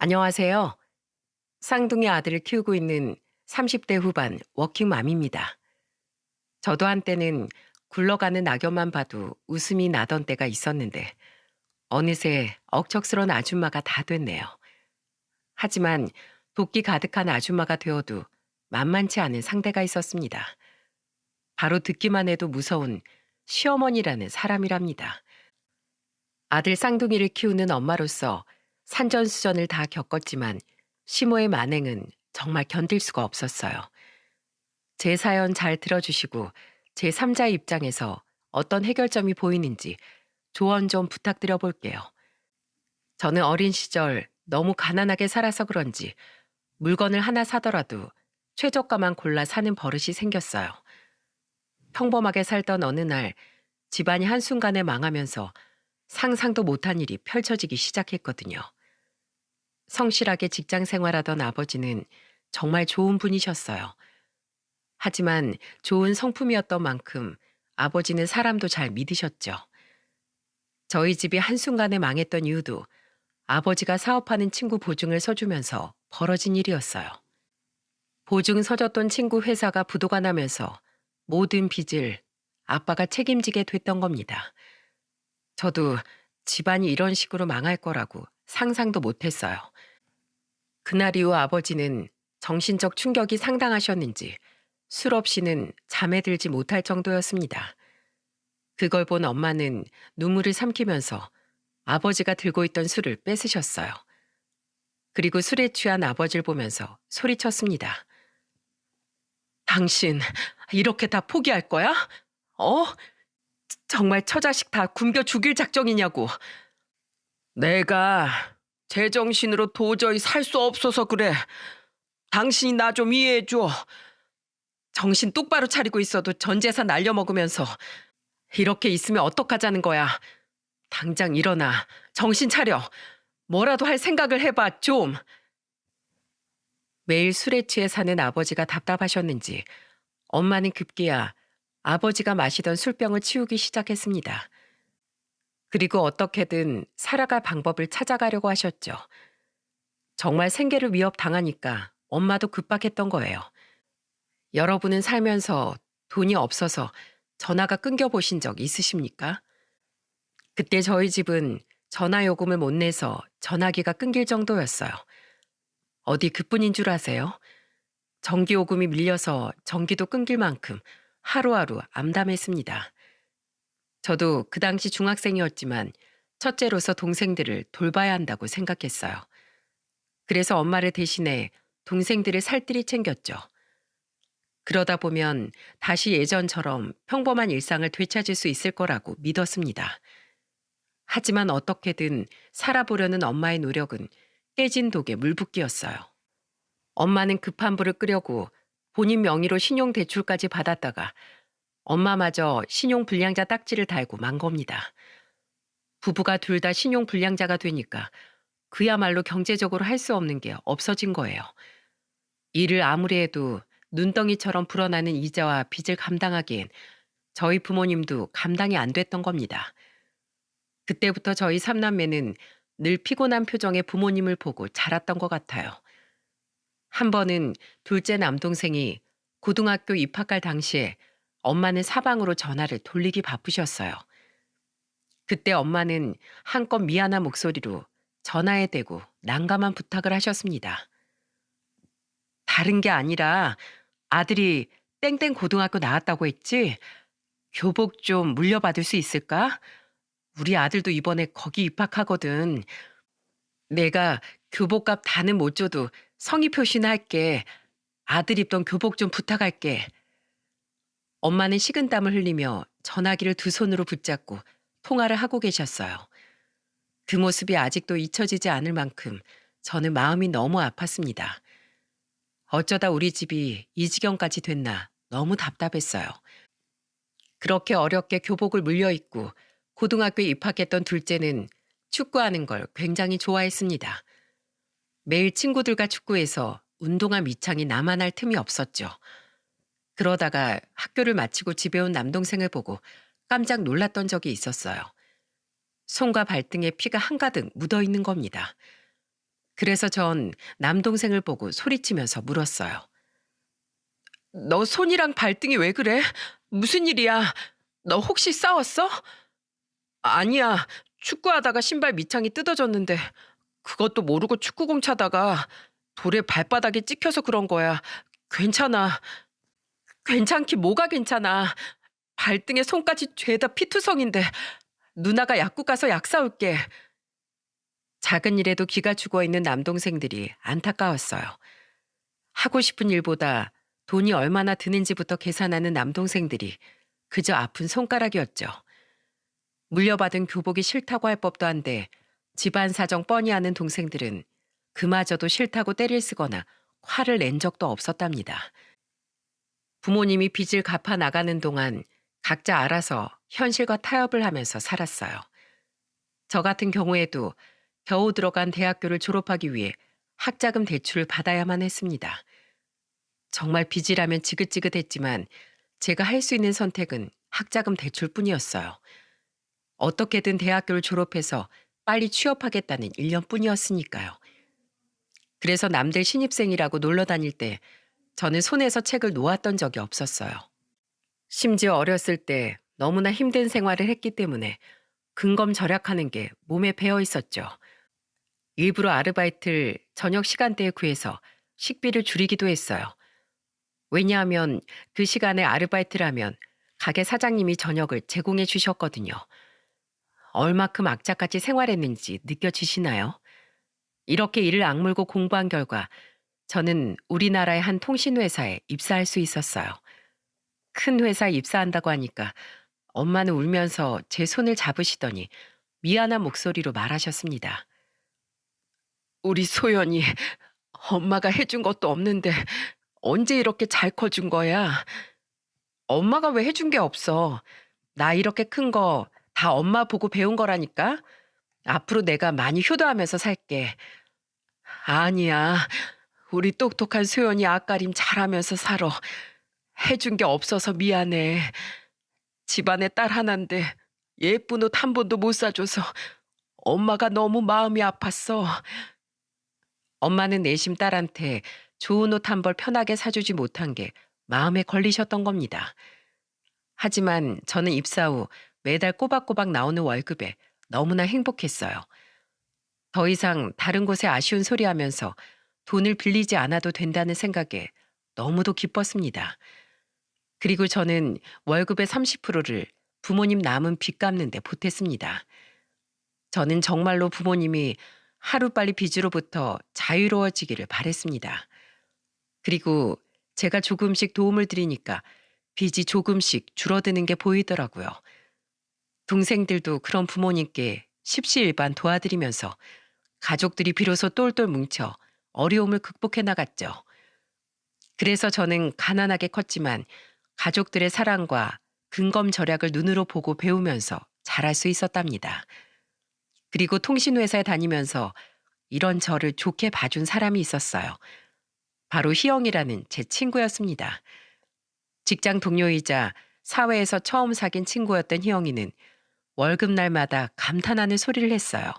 안녕하세요. 쌍둥이 아들을 키우고 있는 30대 후반 워킹맘입니다. 저도 한때는 굴러가는 낙엽만 봐도 웃음이 나던 때가 있었는데 어느새 억척스러운 아줌마가 다 됐네요. 하지만 도끼 가득한 아줌마가 되어도 만만치 않은 상대가 있었습니다. 바로 듣기만 해도 무서운 시어머니라는 사람이랍니다. 아들 쌍둥이를 키우는 엄마로서 산전수전을 다 겪었지만 시모의 만행은 정말 견딜 수가 없었어요. 제 사연 잘 들어주시고 제 3자의 입장에서 어떤 해결점이 보이는지 조언 좀 부탁드려 볼게요. 저는 어린 시절 너무 가난하게 살아서 그런지 물건을 하나 사더라도 최저가만 골라 사는 버릇이 생겼어요. 평범하게 살던 어느 날 집안이 한순간에 망하면서 상상도 못한 일이 펼쳐지기 시작했거든요. 성실하게 직장 생활하던 아버지는 정말 좋은 분이셨어요. 하지만 좋은 성품이었던 만큼 아버지는 사람도 잘 믿으셨죠. 저희 집이 한순간에 망했던 이유도 아버지가 사업하는 친구 보증을 서주면서 벌어진 일이었어요. 보증 서줬던 친구 회사가 부도가 나면서 모든 빚을 아빠가 책임지게 됐던 겁니다. 저도 집안이 이런 식으로 망할 거라고 상상도 못했어요. 그날 이후 아버지는 정신적 충격이 상당하셨는지 술 없이는 잠에 들지 못할 정도였습니다. 그걸 본 엄마는 눈물을 삼키면서 아버지가 들고 있던 술을 뺏으셨어요. 그리고 술에 취한 아버지를 보면서 소리쳤습니다. 당신 이렇게 다 포기할 거야? 어? 정말 처자식 다 굶겨 죽일 작정이냐고. 내가 제정신으로 도저히 살 수 없어서 그래. 당신이 나 좀 이해해줘. 정신 똑바로 차리고 있어도 전 재산 날려먹으면서 이렇게 있으면 어떡하자는 거야. 당장 일어나. 정신 차려. 뭐라도 할 생각을 해봐, 좀. 매일 술에 취해 사는 아버지가 답답하셨는지 엄마는 급기야 아버지가 마시던 술병을 치우기 시작했습니다. 그리고 어떻게든 살아갈 방법을 찾아가려고 하셨죠. 정말 생계를 위협당하니까 엄마도 급박했던 거예요. 여러분은 살면서 돈이 없어서 전화가 끊겨 보신 적 있으십니까? 그때 저희 집은 전화 요금을 못 내서 전화기가 끊길 정도였어요. 어디 그뿐인 줄 아세요? 전기 요금이 밀려서 전기도 끊길 만큼 하루하루 암담했습니다. 저도 그 당시 중학생이었지만 첫째로서 동생들을 돌봐야 한다고 생각했어요. 그래서 엄마를 대신해 동생들을 살뜰히 챙겼죠. 그러다 보면 다시 예전처럼 평범한 일상을 되찾을 수 있을 거라고 믿었습니다. 하지만 어떻게든 살아보려는 엄마의 노력은 깨진 독에 물붓기였어요. 엄마는 급한 불을 끄려고 본인 명의로 신용대출까지 받았다가 엄마마저 신용불량자 딱지를 달고 만 겁니다. 부부가 둘 다 신용불량자가 되니까 그야말로 경제적으로 할 수 없는 게 없어진 거예요. 일을 아무리 해도 눈덩이처럼 불어나는 이자와 빚을 감당하기엔 저희 부모님도 감당이 안 됐던 겁니다. 그때부터 저희 삼남매는 늘 피곤한 표정의 부모님을 보고 자랐던 것 같아요. 한 번은 둘째 남동생이 고등학교 입학할 당시에 엄마는 사방으로 전화를 돌리기 바쁘셨어요. 그때 엄마는 한껏 미안한 목소리로 전화에 대고 난감한 부탁을 하셨습니다. 다른 게 아니라 아들이 땡땡 고등학교 나왔다고 했지? 교복 좀 물려받을 수 있을까? 우리 아들도 이번에 거기 입학하거든. 내가 교복값 다는 못 줘도 성의 표시나 할게. 아들 입던 교복 좀 부탁할게. 엄마는 식은땀을 흘리며 전화기를 두 손으로 붙잡고 통화를 하고 계셨어요. 그 모습이 아직도 잊혀지지 않을 만큼 저는 마음이 너무 아팠습니다. 어쩌다 우리 집이 이 지경까지 됐나 너무 답답했어요. 그렇게 어렵게 교복을 물려입고 고등학교에 입학했던 둘째는 축구하는 걸 굉장히 좋아했습니다. 매일 친구들과 축구해서 운동화 밑창이 나만 할 틈이 없었죠. 그러다가 학교를 마치고 집에 온 남동생을 보고 깜짝 놀랐던 적이 있었어요. 손과 발등에 피가 한가득 묻어 있는 겁니다. 그래서 전 남동생을 보고 소리치면서 물었어요. 너 손이랑 발등이 왜 그래? 무슨 일이야? 너 혹시 싸웠어? 아니야. 축구하다가 신발 밑창이 뜯어졌는데 그것도 모르고 축구공 차다가 돌에 발바닥에 찍혀서 그런 거야. 괜찮아. 괜찮긴 뭐가 괜찮아. 발등에 손까지 죄다 피투성인데 누나가 약국 가서 약 사올게. 작은 일에도 기가 죽어 있는 남동생들이 안타까웠어요. 하고 싶은 일보다 돈이 얼마나 드는지부터 계산하는 남동생들이 그저 아픈 손가락이었죠. 물려받은 교복이 싫다고 할 법도 한데 집안 사정 뻔히 아는 동생들은 그마저도 싫다고 때릴 쓰거나 화를 낸 적도 없었답니다. 부모님이 빚을 갚아 나가는 동안 각자 알아서 현실과 타협을 하면서 살았어요. 저 같은 경우에도 겨우 들어간 대학교를 졸업하기 위해 학자금 대출을 받아야만 했습니다. 정말 빚이라면 지긋지긋했지만 제가 할 수 있는 선택은 학자금 대출뿐이었어요. 어떻게든 대학교를 졸업해서 빨리 취업하겠다는 일념뿐이었으니까요. 그래서 남들 신입생이라고 놀러 다닐 때 저는 손에서 책을 놓았던 적이 없었어요. 심지어 어렸을 때 너무나 힘든 생활을 했기 때문에 근검 절약하는 게 몸에 배어 있었죠. 일부러 아르바이트를 저녁 시간대에 구해서 식비를 줄이기도 했어요. 왜냐하면 그 시간에 아르바이트를 하면 가게 사장님이 저녁을 제공해 주셨거든요. 얼마큼 악착같이 생활했는지 느껴지시나요? 이렇게 이를 악물고 공부한 결과 저는 우리나라의 한 통신회사에 입사할 수 있었어요. 큰 회사에 입사한다고 하니까 엄마는 울면서 제 손을 잡으시더니 미안한 목소리로 말하셨습니다. 우리 소연이 엄마가 해준 것도 없는데 언제 이렇게 잘 커준 거야? 엄마가 왜 해준 게 없어? 나 이렇게 큰 거 다 엄마 보고 배운 거라니까? 앞으로 내가 많이 효도하면서 살게. 아니야. 우리 똑똑한 소연이 앞가림 잘하면서 살아. 해준 게 없어서 미안해. 집안에 딸 하나인데 예쁜 옷 한 번도 못 사줘서 엄마가 너무 마음이 아팠어. 엄마는 내심 딸한테 좋은 옷 한 벌 편하게 사주지 못한 게 마음에 걸리셨던 겁니다. 하지만 저는 입사 후 매달 꼬박꼬박 나오는 월급에 너무나 행복했어요. 더 이상 다른 곳에 아쉬운 소리 하면서 돈을 빌리지 않아도 된다는 생각에 너무도 기뻤습니다. 그리고 저는 월급의 30%를 부모님 남은 빚 갚는 데 보탰습니다. 저는 정말로 부모님이 하루빨리 빚으로부터 자유로워지기를 바랬습니다. 그리고 제가 조금씩 도움을 드리니까 빚이 조금씩 줄어드는 게 보이더라고요. 동생들도 그런 부모님께 십시일반 도와드리면서 가족들이 비로소 똘똘 뭉쳐 어려움을 극복해 나갔죠. 그래서 저는 가난하게 컸지만 가족들의 사랑과 근검 절약을 눈으로 보고 배우면서 잘할 수 있었답니다. 그리고 통신회사에 다니면서 이런 저를 좋게 봐준 사람이 있었어요. 바로 희영이라는 제 친구였습니다. 직장 동료이자 사회에서 처음 사귄 친구였던 희영이는 월급날마다 감탄하는 소리를 했어요.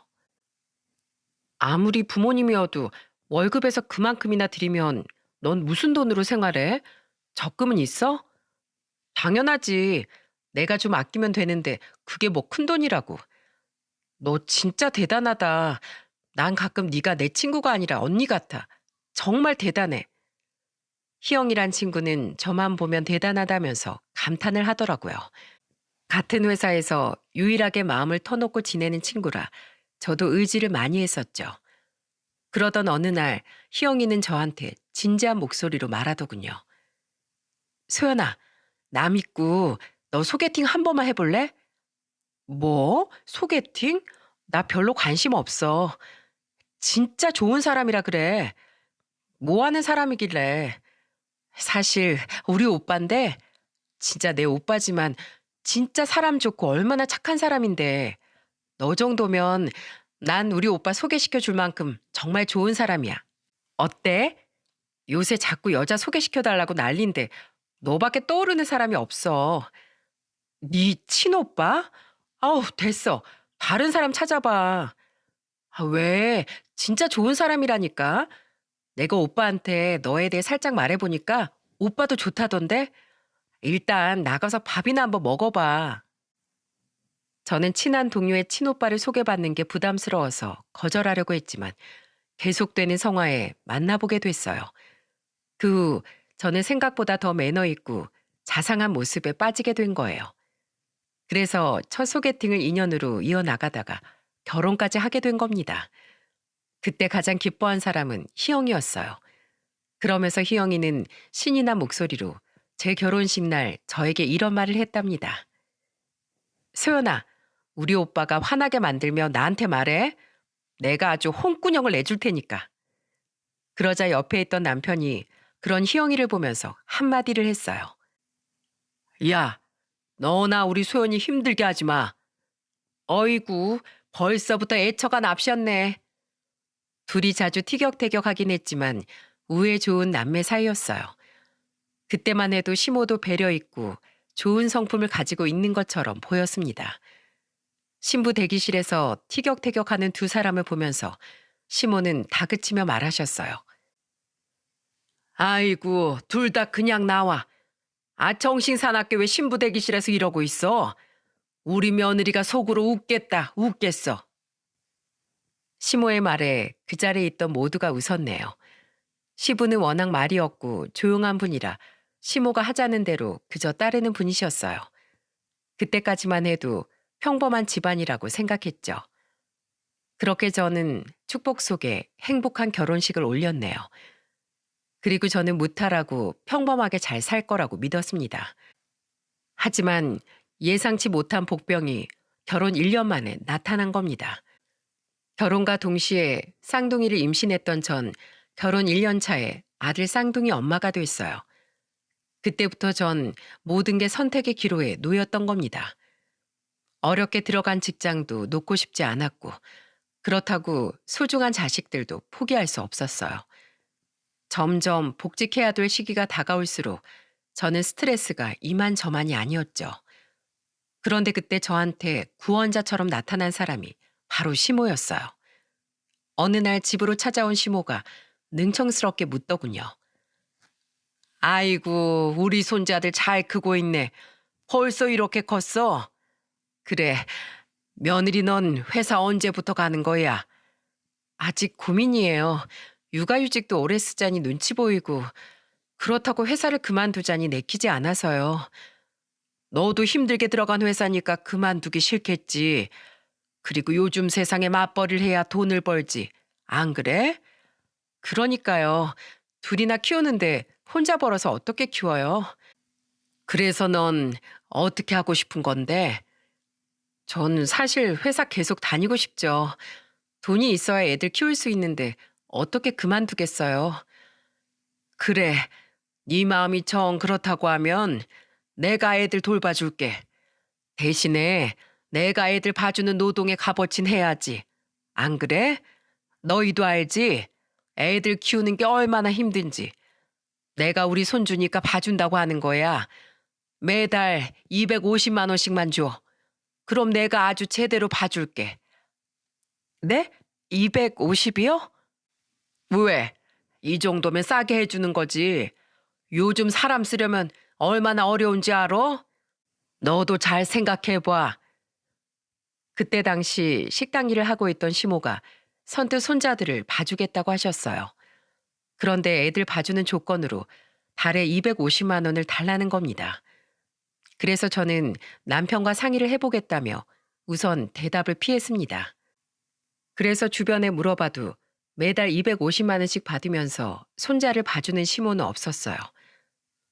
아무리 부모님이어도 월급에서 그만큼이나 드리면 넌 무슨 돈으로 생활해? 적금은 있어? 당연하지. 내가 좀 아끼면 되는데 그게 뭐 큰 돈이라고. 너 진짜 대단하다. 난 가끔 네가 내 친구가 아니라 언니 같아. 정말 대단해. 희영이란 친구는 저만 보면 대단하다면서 감탄을 하더라고요. 같은 회사에서 유일하게 마음을 터놓고 지내는 친구라 저도 의지를 많이 했었죠. 그러던 어느 날 희영이는 저한테 진지한 목소리로 말하더군요. 소연아, 나 믿고 너 소개팅 한 번만 해볼래? 뭐? 소개팅? 나 별로 관심 없어. 진짜 좋은 사람이라 그래. 뭐 하는 사람이길래. 사실 우리 오빠인데 진짜 내 오빠지만 진짜 사람 좋고 얼마나 착한 사람인데 너 정도면 난 우리 오빠 소개시켜 줄 만큼 정말 좋은 사람이야. 어때? 요새 자꾸 여자 소개시켜 달라고 난린데 너밖에 떠오르는 사람이 없어. 네 친오빠? 아우 됐어. 다른 사람 찾아봐. 아, 왜? 진짜 좋은 사람이라니까. 내가 오빠한테 너에 대해 살짝 말해보니까 오빠도 좋다던데? 일단 나가서 밥이나 한번 먹어봐. 저는 친한 동료의 친오빠를 소개받는 게 부담스러워서 거절하려고 했지만 계속되는 성화에 만나보게 됐어요. 그 후 저는 생각보다 더 매너 있고 자상한 모습에 빠지게 된 거예요. 그래서 첫 소개팅을 인연으로 이어나가다가 결혼까지 하게 된 겁니다. 그때 가장 기뻐한 사람은 희영이었어요. 그러면서 희영이는 신이 난 목소리로 제 결혼식 날 저에게 이런 말을 했답니다. 소연아, 우리 오빠가 화나게 만들며 나한테 말해. 내가 아주 홍군형을 내줄 테니까. 그러자 옆에 있던 남편이 그런 희영이를 보면서 한마디를 했어요. 야, 너나 우리 소연이 힘들게 하지 마. 어이구, 벌써부터 애처가 납셨네. 둘이 자주 티격태격하긴 했지만 우애 좋은 남매 사이였어요. 그때만 해도 시모도 배려 있고 좋은 성품을 가지고 있는 것처럼 보였습니다. 신부 대기실에서 티격태격하는 두 사람을 보면서 시모는 다그치며 말하셨어요. 아이고, 둘 다 그냥 나와. 아, 정신사납게 왜 신부 대기실에서 이러고 있어? 우리 며느리가 속으로 웃겠다, 웃겠어. 시모의 말에 그 자리에 있던 모두가 웃었네요. 시부는 워낙 말이 없고 조용한 분이라 시모가 하자는 대로 그저 따르는 분이셨어요. 그때까지만 해도 평범한 집안이라고 생각했죠. 그렇게 저는 축복 속에 행복한 결혼식을 올렸네요. 그리고 저는 무탈하고 평범하게 잘 살 거라고 믿었습니다. 하지만 예상치 못한 복병이 결혼 1년 만에 나타난 겁니다. 결혼과 동시에 쌍둥이를 임신했던 전 결혼 1년 차에 아들 쌍둥이 엄마가 됐어요. 그때부터 전 모든 게 선택의 기로에 놓였던 겁니다. 어렵게 들어간 직장도 놓고 싶지 않았고 그렇다고 소중한 자식들도 포기할 수 없었어요. 점점 복직해야 될 시기가 다가올수록 저는 스트레스가 이만저만이 아니었죠. 그런데 그때 저한테 구원자처럼 나타난 사람이 바로 시모였어요. 어느 날 집으로 찾아온 시모가 능청스럽게 묻더군요. 아이고, 우리 손자들 잘 크고 있네. 벌써 이렇게 컸어? 그래, 며느리 넌 회사 언제부터 가는 거야? 아직 고민이에요. 육아휴직도 오래 쓰자니 눈치 보이고 그렇다고 회사를 그만두자니 내키지 않아서요. 너도 힘들게 들어간 회사니까 그만두기 싫겠지. 그리고 요즘 세상에 맞벌이를 해야 돈을 벌지. 안 그래? 그러니까요. 둘이나 키우는데 혼자 벌어서 어떻게 키워요? 그래서 넌 어떻게 하고 싶은 건데? 전 사실 회사 계속 다니고 싶죠. 돈이 있어야 애들 키울 수 있는데 어떻게 그만두겠어요? 그래, 네 마음이 정 그렇다고 하면 내가 애들 돌봐줄게. 대신에 내가 애들 봐주는 노동의 값어치는 해야지. 안 그래? 너희도 알지? 애들 키우는 게 얼마나 힘든지. 내가 우리 손주니까 봐준다고 하는 거야. 매달 250만 원씩만 줘. 그럼 내가 아주 제대로 봐줄게. 네? 250이요? 왜? 이 정도면 싸게 해주는 거지. 요즘 사람 쓰려면 얼마나 어려운지 알아? 너도 잘 생각해봐. 그때 당시 식당 일을 하고 있던 시모가 선뜻 손자들을 봐주겠다고 하셨어요. 그런데 애들 봐주는 조건으로 달에 250만 원을 달라는 겁니다. 그래서 저는 남편과 상의를 해보겠다며 우선 대답을 피했습니다. 그래서 주변에 물어봐도 매달 250만 원씩 받으면서 손자를 봐주는 시모는 없었어요.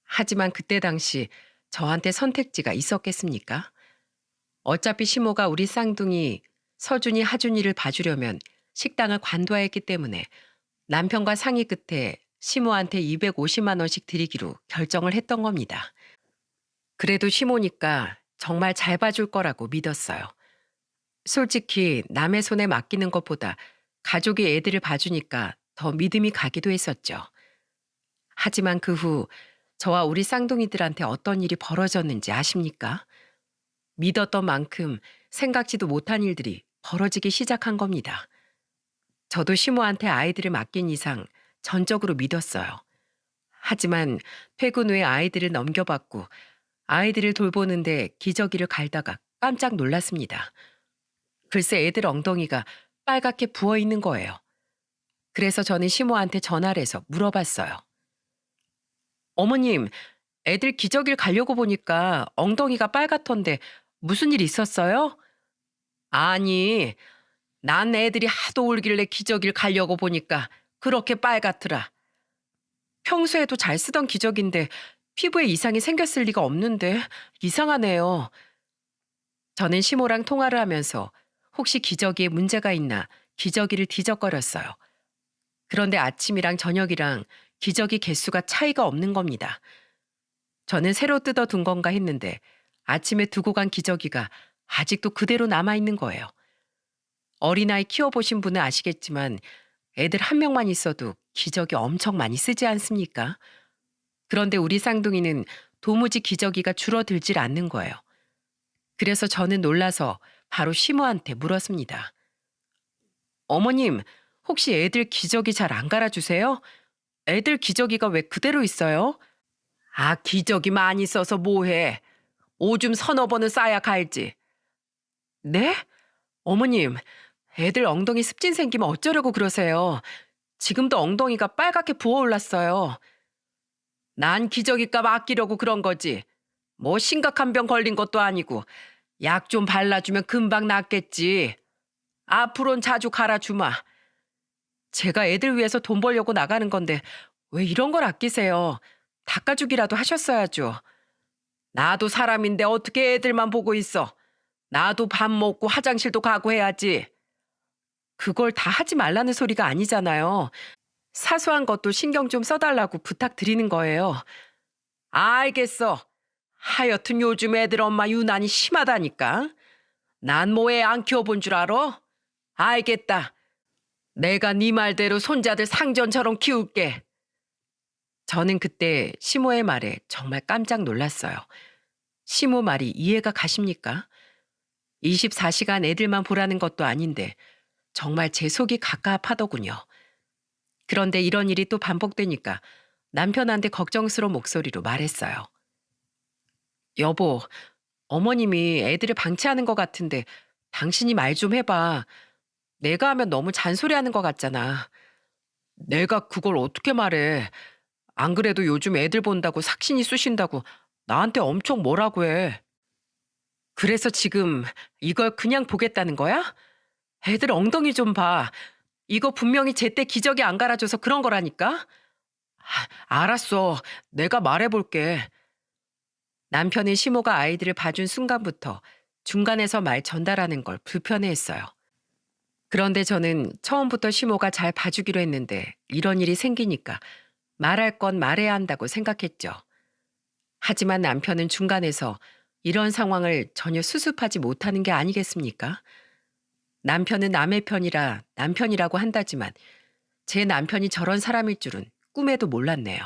하지만 그때 당시 저한테 선택지가 있었겠습니까? 어차피 시모가 우리 쌍둥이 서준이 하준이를 봐주려면 식당을 관둬야 했기 때문에 남편과 상의 끝에 시모한테 250만 원씩 드리기로 결정을 했던 겁니다. 그래도 시모니까 정말 잘 봐줄 거라고 믿었어요. 솔직히 남의 손에 맡기는 것보다 가족이 애들을 봐주니까 더 믿음이 가기도 했었죠. 하지만 그 후 저와 우리 쌍둥이들한테 어떤 일이 벌어졌는지 아십니까? 믿었던 만큼 생각지도 못한 일들이 벌어지기 시작한 겁니다. 저도 시모한테 아이들을 맡긴 이상 전적으로 믿었어요. 하지만 퇴근 후에 아이들을 넘겨받고 아이들을 돌보는데 기저귀를 갈다가 깜짝 놀랐습니다. 글쎄 애들 엉덩이가 빨갛게 부어 있는 거예요. 그래서 저는 시모한테 전화를 해서 물어봤어요. 어머님, 애들 기저귀를 갈려고 보니까 엉덩이가 빨갛던데 무슨 일 있었어요? 아니, 난 애들이 하도 울길래 기저귀를 갈려고 보니까 그렇게 빨갛더라. 평소에도 잘 쓰던 기저귀인데 피부에 이상이 생겼을 리가 없는데 이상하네요. 저는 시모랑 통화를 하면서 혹시 기저귀에 문제가 있나 기저귀를 뒤적거렸어요. 그런데 아침이랑 저녁이랑 기저귀 개수가 차이가 없는 겁니다. 저는 새로 뜯어둔 건가 했는데 아침에 두고 간 기저귀가 아직도 그대로 남아있는 거예요. 어린아이 키워보신 분은 아시겠지만 애들 한 명만 있어도 기저귀 엄청 많이 쓰지 않습니까? 그런데 우리 쌍둥이는 도무지 기저귀가 줄어들질 않는 거예요. 그래서 저는 놀라서 바로 시모한테 물었습니다. 어머님, 혹시 애들 기저귀 잘 안 갈아주세요? 애들 기저귀가 왜 그대로 있어요? 아, 기저귀 많이 써서 뭐해? 오줌 서너 번은 싸야 갈지. 네? 어머님, 애들 엉덩이 습진 생기면 어쩌려고 그러세요? 지금도 엉덩이가 빨갛게 부어올랐어요. 난 기저귀값 아끼려고 그런 거지. 뭐 심각한 병 걸린 것도 아니고 약 좀 발라주면 금방 낫겠지. 앞으론 자주 갈아주마. 제가 애들 위해서 돈 벌려고 나가는 건데 왜 이런 걸 아끼세요? 닦아주기라도 하셨어야죠. 나도 사람인데 어떻게 애들만 보고 있어. 나도 밥 먹고 화장실도 가고 해야지. 그걸 다 하지 말라는 소리가 아니잖아요. 사소한 것도 신경 좀 써달라고 부탁드리는 거예요. 알겠어. 하여튼 요즘 애들 엄마 유난히 심하다니까. 난 뭐 애 안 키워본 줄 알아? 알겠다. 내가 네 말대로 손자들 상전처럼 키울게. 저는 그때 시모의 말에 정말 깜짝 놀랐어요. 시모 말이 이해가 가십니까? 24시간 애들만 보라는 것도 아닌데 정말 제 속이 갑갑하더군요. 그런데 이런 일이 또 반복되니까 남편한테 걱정스러운 목소리로 말했어요. 여보, 어머님이 애들을 방치하는 것 같은데 당신이 말 좀 해봐. 내가 하면 너무 잔소리하는 것 같잖아. 내가 그걸 어떻게 말해. 안 그래도 요즘 애들 본다고 삭신이 쑤신다고 나한테 엄청 뭐라고 해. 그래서 지금 이걸 그냥 보겠다는 거야? 애들 엉덩이 좀 봐. 이거 분명히 제때 기저귀 안 갈아줘서 그런 거라니까? 알았어. 내가 말해볼게. 남편은 시모가 아이들을 봐준 순간부터 중간에서 말 전달하는 걸 불편해했어요. 그런데 저는 처음부터 시모가 잘 봐주기로 했는데 이런 일이 생기니까 말할 건 말해야 한다고 생각했죠. 하지만 남편은 중간에서 이런 상황을 전혀 수습하지 못하는 게 아니겠습니까? 남편은 남의 편이라 남편이라고 한다지만 제 남편이 저런 사람일 줄은 꿈에도 몰랐네요.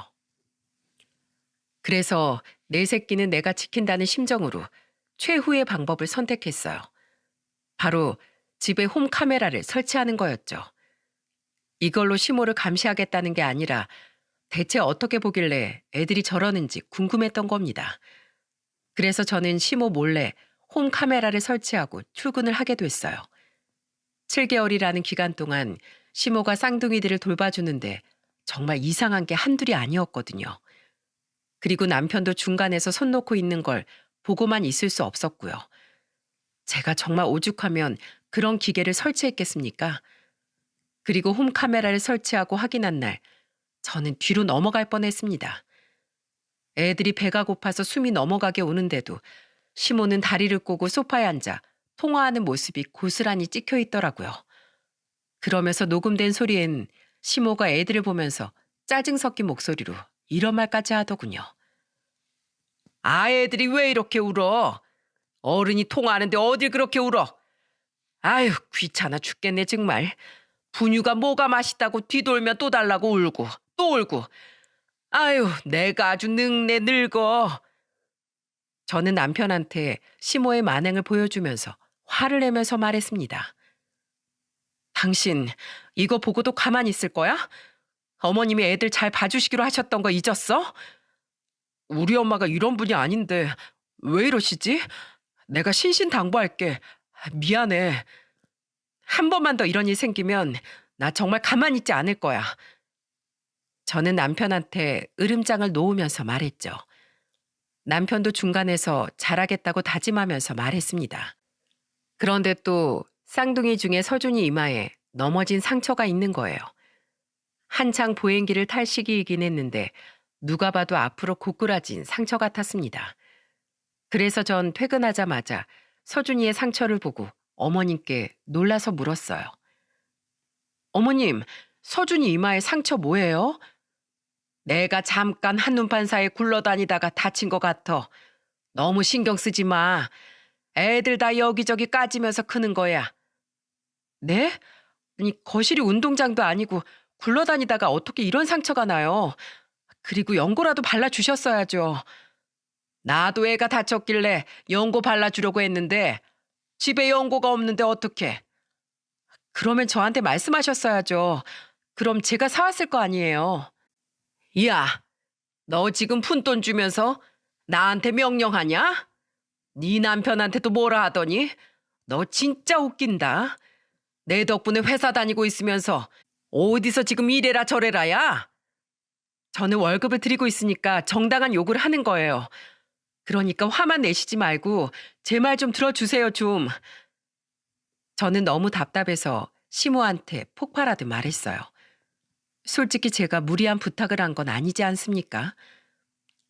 그래서 내 새끼는 내가 지킨다는 심정으로 최후의 방법을 선택했어요. 바로 집에 홈 카메라를 설치하는 거였죠. 이걸로 시모를 감시하겠다는 게 아니라 대체 어떻게 보길래 애들이 저러는지 궁금했던 겁니다. 그래서 저는 시모 몰래 홈 카메라를 설치하고 출근을 하게 됐어요. 7개월이라는 기간 동안 시모가 쌍둥이들을 돌봐주는데 정말 이상한 게 한둘이 아니었거든요. 그리고 남편도 중간에서 손 놓고 있는 걸 보고만 있을 수 없었고요. 제가 정말 오죽하면 그런 기계를 설치했겠습니까? 그리고 홈 카메라를 설치하고 확인한 날 저는 뒤로 넘어갈 뻔했습니다. 애들이 배가 고파서 숨이 넘어가게 오는데도 시모는 다리를 꼬고 소파에 앉아 통화하는 모습이 고스란히 찍혀 있더라고요. 그러면서 녹음된 소리엔 시모가 애들을 보면서 짜증 섞인 목소리로 이런 말까지 하더군요. 아, 애들이 왜 이렇게 울어? 어른이 통화하는데 어딜 그렇게 울어? 아유, 귀찮아 죽겠네 정말. 분유가 뭐가 맛있다고 뒤돌면 또 달라고 울고 또 울고. 아유, 내가 아주 늙네 늙어. 저는 남편한테 시모의 만행을 보여주면서 화를 내면서 말했습니다. 당신 이거 보고도 가만히 있을 거야? 어머님이 애들 잘 봐주시기로 하셨던 거 잊었어? 우리 엄마가 이런 분이 아닌데 왜 이러시지? 내가 신신당부할게. 미안해. 한 번만 더 이런 일 생기면 나 정말 가만히 있지 않을 거야. 저는 남편한테 으름장을 놓으면서 말했죠. 남편도 중간에서 잘하겠다고 다짐하면서 말했습니다. 그런데 또 쌍둥이 중에 서준이 이마에 넘어진 상처가 있는 거예요. 한창 보행기를 탈 시기이긴 했는데 누가 봐도 앞으로 고꾸라진 상처 같았습니다. 그래서 전 퇴근하자마자 서준이의 상처를 보고 어머님께 놀라서 물었어요. 어머님, 서준이 이마에 상처 뭐예요? 내가 잠깐 한눈판 사이에 굴러다니다가 다친 것 같아. 너무 신경 쓰지 마. 애들 다 여기저기 까지면서 크는 거야. 네? 아니, 거실이 운동장도 아니고 굴러다니다가 어떻게 이런 상처가 나요? 그리고 연고라도 발라주셨어야죠. 나도 애가 다쳤길래 연고 발라주려고 했는데 집에 연고가 없는데 어떡해. 그러면 저한테 말씀하셨어야죠. 그럼 제가 사왔을 거 아니에요. 야, 너 지금 푼돈 주면서 나한테 명령하냐? 네 남편한테도 뭐라 하더니? 너 진짜 웃긴다. 내 덕분에 회사 다니고 있으면서 어디서 지금 이래라 저래라야? 저는 월급을 드리고 있으니까 정당한 요구를 하는 거예요. 그러니까 화만 내시지 말고 제 말 좀 들어주세요 좀. 저는 너무 답답해서 시모한테 폭발하듯 말했어요. 솔직히 제가 무리한 부탁을 한 건 아니지 않습니까?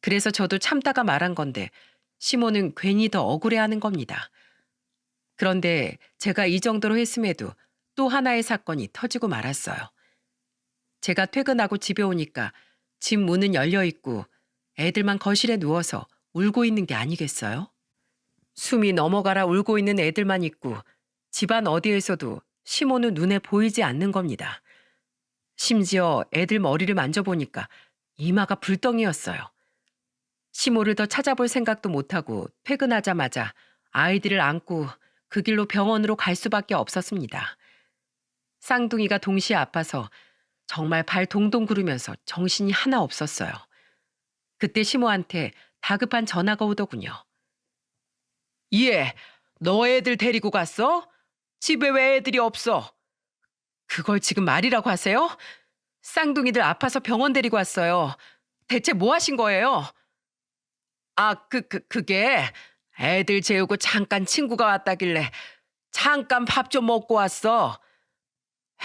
그래서 저도 참다가 말한 건데 시모는 괜히 더 억울해하는 겁니다. 그런데 제가 이 정도로 했음에도 또 하나의 사건이 터지고 말았어요. 제가 퇴근하고 집에 오니까 집 문은 열려 있고 애들만 거실에 누워서 울고 있는 게 아니겠어요? 숨이 넘어가라 울고 있는 애들만 있고 집안 어디에서도 시모는 눈에 보이지 않는 겁니다. 심지어 애들 머리를 만져보니까 이마가 불덩이였어요. 시모를 더 찾아볼 생각도 못하고 퇴근하자마자 아이들을 안고 그 길로 병원으로 갈 수밖에 없었습니다. 쌍둥이가 동시에 아파서 정말 발 동동 구르면서 정신이 하나 없었어요. 그때 시모한테 다급한 전화가 오더군요. 얘, 너 애들 데리고 갔어? 집에 왜 애들이 없어? 그걸 지금 말이라고 하세요? 쌍둥이들 아파서 병원 데리고 왔어요. 대체 뭐 하신 거예요? 아, 그게 애들 재우고 잠깐 친구가 왔다길래 잠깐 밥 좀 먹고 왔어.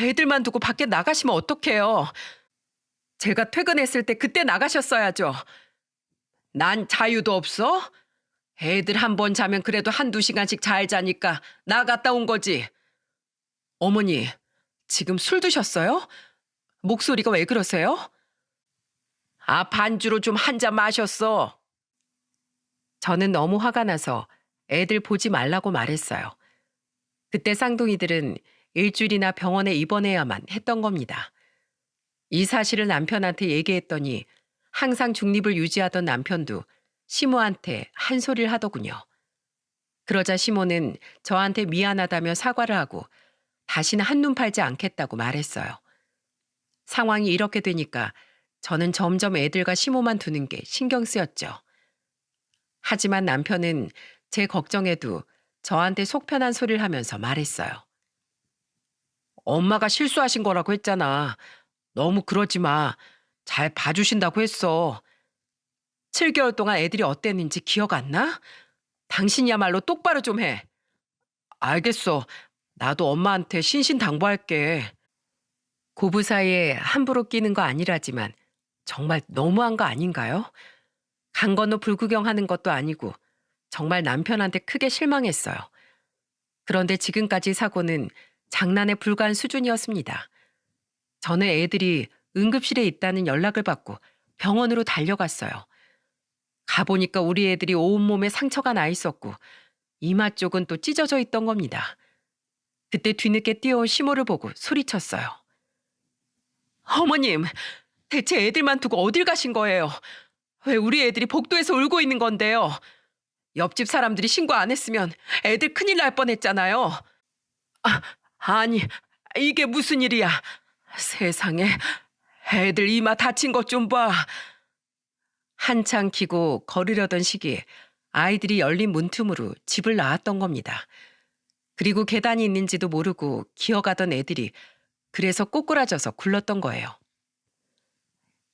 애들만 두고 밖에 나가시면 어떡해요? 제가 퇴근했을 때 그때 나가셨어야죠. 난 자유도 없어? 애들 한 번 자면 그래도 한두 시간씩 잘 자니까 나갔다 온 거지. 어머니, 지금 술 드셨어요? 목소리가 왜 그러세요? 아, 반주로 좀 한 잔 마셨어. 저는 너무 화가 나서 애들 보지 말라고 말했어요. 그때 쌍둥이들은 일주일이나 병원에 입원해야만 했던 겁니다. 이 사실을 남편한테 얘기했더니 항상 중립을 유지하던 남편도 시모한테 한 소리를 하더군요. 그러자 시모는 저한테 미안하다며 사과를 하고 다시는 한눈 팔지 않겠다고 말했어요. 상황이 이렇게 되니까 저는 점점 애들과 시모만 두는 게 신경 쓰였죠. 하지만 남편은 제 걱정에도 저한테 속 편한 소리를 하면서 말했어요. 엄마가 실수하신 거라고 했잖아. 너무 그러지 마. 잘 봐주신다고 했어. 7개월 동안 애들이 어땠는지 기억 안 나? 당신이야말로 똑바로 좀 해. 알겠어. 나도 엄마한테 신신당부할게. 고부 사이에 함부로 끼는 거 아니라지만 정말 너무한 거 아닌가요? 강 건너 불구경하는 것도 아니고 정말 남편한테 크게 실망했어요. 그런데 지금까지 사고는 장난에 불과한 수준이었습니다. 저는 애들이 응급실에 있다는 연락을 받고 병원으로 달려갔어요. 가보니까 우리 애들이 온몸에 상처가 나 있었고 이마 쪽은 또 찢어져 있던 겁니다. 그때 뒤늦게 뛰어온 시모를 보고 소리쳤어요. 어머님, 대체 애들만 두고 어딜 가신 거예요? 왜 우리 애들이 복도에서 울고 있는 건데요? 옆집 사람들이 신고 안 했으면 애들 큰일 날 뻔했잖아요. 아니, 이게 무슨 일이야? 세상에, 애들 이마 다친 것 좀 봐. 한창 기고 걸으려던 시기에 아이들이 열린 문틈으로 집을 나왔던 겁니다. 그리고 계단이 있는지도 모르고 기어가던 애들이 그래서 꼬꾸라져서 굴렀던 거예요.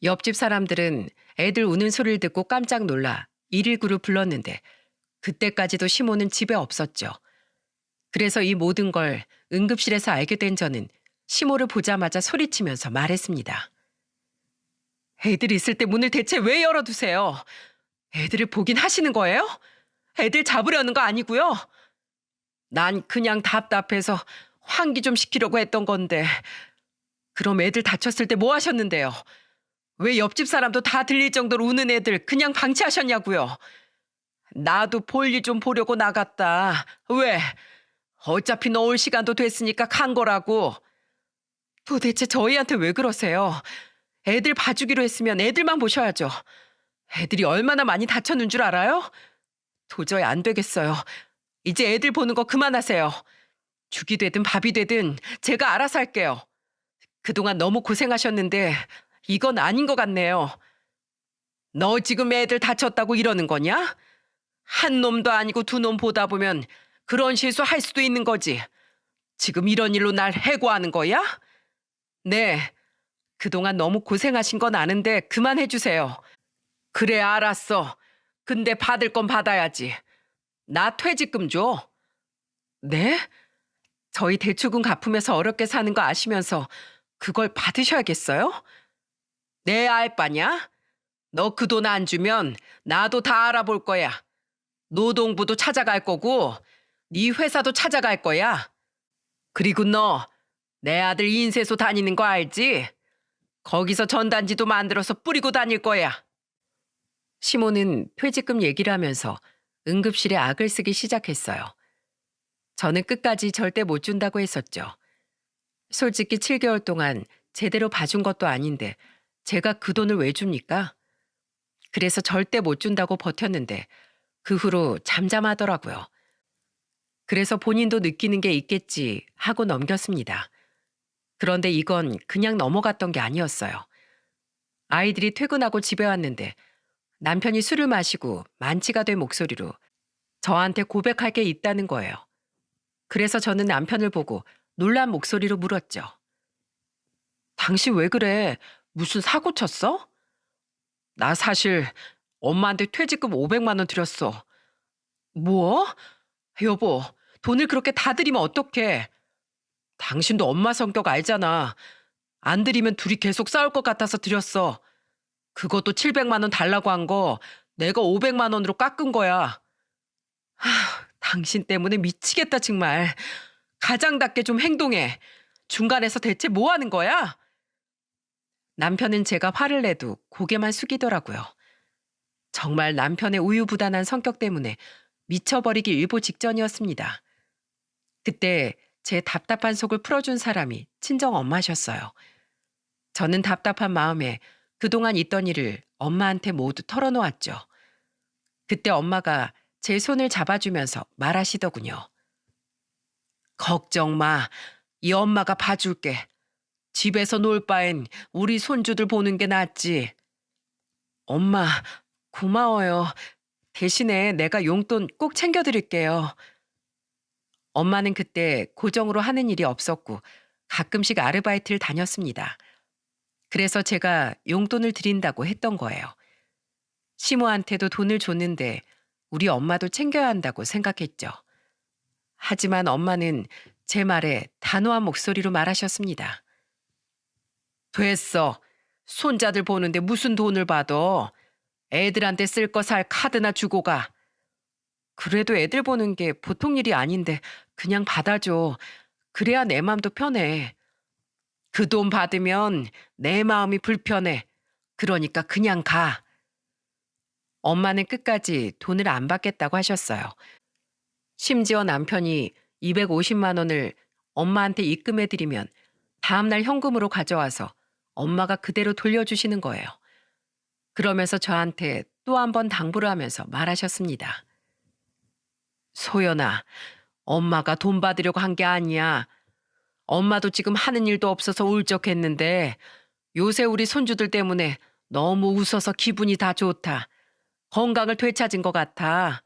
옆집 사람들은 애들 우는 소리를 듣고 깜짝 놀라 119를 불렀는데 그때까지도 시모는 집에 없었죠. 그래서 이 모든 걸 응급실에서 알게 된 저는 시모를 보자마자 소리치면서 말했습니다. 애들 있을 때 문을 대체 왜 열어두세요? 애들을 보긴 하시는 거예요? 애들 잡으려는 거 아니고요? 난 그냥 답답해서 환기 좀 시키려고 했던 건데. 그럼 애들 다쳤을 때 뭐 하셨는데요? 왜 옆집 사람도 다 들릴 정도로 우는 애들 그냥 방치하셨냐고요? 나도 볼일 좀 보려고 나갔다. 왜? 어차피 너 올 시간도 됐으니까 간 거라고. 도대체 저희한테 왜 그러세요? 애들 봐주기로 했으면 애들만 보셔야죠. 애들이 얼마나 많이 다쳤는 줄 알아요? 도저히 안 되겠어요. 이제 애들 보는 거 그만하세요. 죽이 되든 밥이 되든 제가 알아서 할게요. 그동안 너무 고생하셨는데 이건 아닌 것 같네요. 너 지금 애들 다쳤다고 이러는 거냐? 한 놈도 아니고 두 놈 보다 보면 그런 실수 할 수도 있는 거지. 지금 이런 일로 날 해고하는 거야? 네. 그동안 너무 고생하신 건 아는데 그만해주세요. 그래, 알았어. 근데 받을 건 받아야지. 나 퇴직금 줘. 네? 저희 대출금 갚으면서 어렵게 사는 거 아시면서 그걸 받으셔야겠어요? 내 알바냐? 너 그 돈 안 주면 나도 다 알아볼 거야. 노동부도 찾아갈 거고 네 회사도 찾아갈 거야. 그리고 너 내 아들 인쇄소 다니는 거 알지? 거기서 전단지도 만들어서 뿌리고 다닐 거야. 시모는 퇴직금 얘기를 하면서 응급실에 악을 쓰기 시작했어요. 저는 끝까지 절대 못 준다고 했었죠. 솔직히 7개월 동안 제대로 봐준 것도 아닌데 제가 그 돈을 왜 줍니까? 그래서 절대 못 준다고 버텼는데 그 후로 잠잠하더라고요. 그래서 본인도 느끼는 게 있겠지 하고 넘겼습니다. 그런데 이건 그냥 넘어갔던 게 아니었어요. 아이들이 퇴근하고 집에 왔는데 남편이 술을 마시고 만취가 된 목소리로 저한테 고백할 게 있다는 거예요. 그래서 저는 남편을 보고 놀란 목소리로 물었죠. 당신 왜 그래? 무슨 사고 쳤어? 나 사실 엄마한테 퇴직금 500만 원 드렸어. 뭐? 여보, 돈을 그렇게 다 드리면 어떡해? 당신도 엄마 성격 알잖아. 안 드리면 둘이 계속 싸울 것 같아서 드렸어. 그것도 700만 원 달라고 한 거 내가 500만 원으로 깎은 거야. 당신 때문에 미치겠다 정말. 가장답게 좀 행동해. 중간에서 대체 뭐 하는 거야? 남편은 제가 화를 내도 고개만 숙이더라고요. 정말 남편의 우유부단한 성격 때문에 미쳐버리기 일보 직전이었습니다. 그때 제 답답한 속을 풀어준 사람이 친정 엄마셨어요. 저는 답답한 마음에 그동안 있던 일을 엄마한테 모두 털어놓았죠. 그때 엄마가 제 손을 잡아주면서 말하시더군요. 걱정 마. 이 엄마가 봐줄게. 집에서 놀 바엔 우리 손주들 보는 게 낫지. 엄마, 고마워요. 대신에 내가 용돈 꼭 챙겨드릴게요. 엄마는 그때 고정으로 하는 일이 없었고 가끔씩 아르바이트를 다녔습니다. 그래서 제가 용돈을 드린다고 했던 거예요. 시모한테도 돈을 줬는데 우리 엄마도 챙겨야 한다고 생각했죠. 하지만 엄마는 제 말에 단호한 목소리로 말하셨습니다. 됐어. 손자들 보는데 무슨 돈을 받아. 애들한테 쓸 거 살 카드나 주고 가. 그래도 애들 보는 게 보통 일이 아닌데 그냥 받아줘. 그래야 내 마음도 편해. 그 돈 받으면 내 마음이 불편해. 그러니까 그냥 가. 엄마는 끝까지 돈을 안 받겠다고 하셨어요. 심지어 남편이 250만 원을 엄마한테 입금해드리면 다음날 현금으로 가져와서 엄마가 그대로 돌려주시는 거예요. 그러면서 저한테 또 한 번 당부를 하면서 말하셨습니다. 소연아, 엄마가 돈 받으려고 한 게 아니야. 엄마도 지금 하는 일도 없어서 울적했는데 요새 우리 손주들 때문에 너무 웃어서 기분이 다 좋다. 건강을 되찾은 것 같아.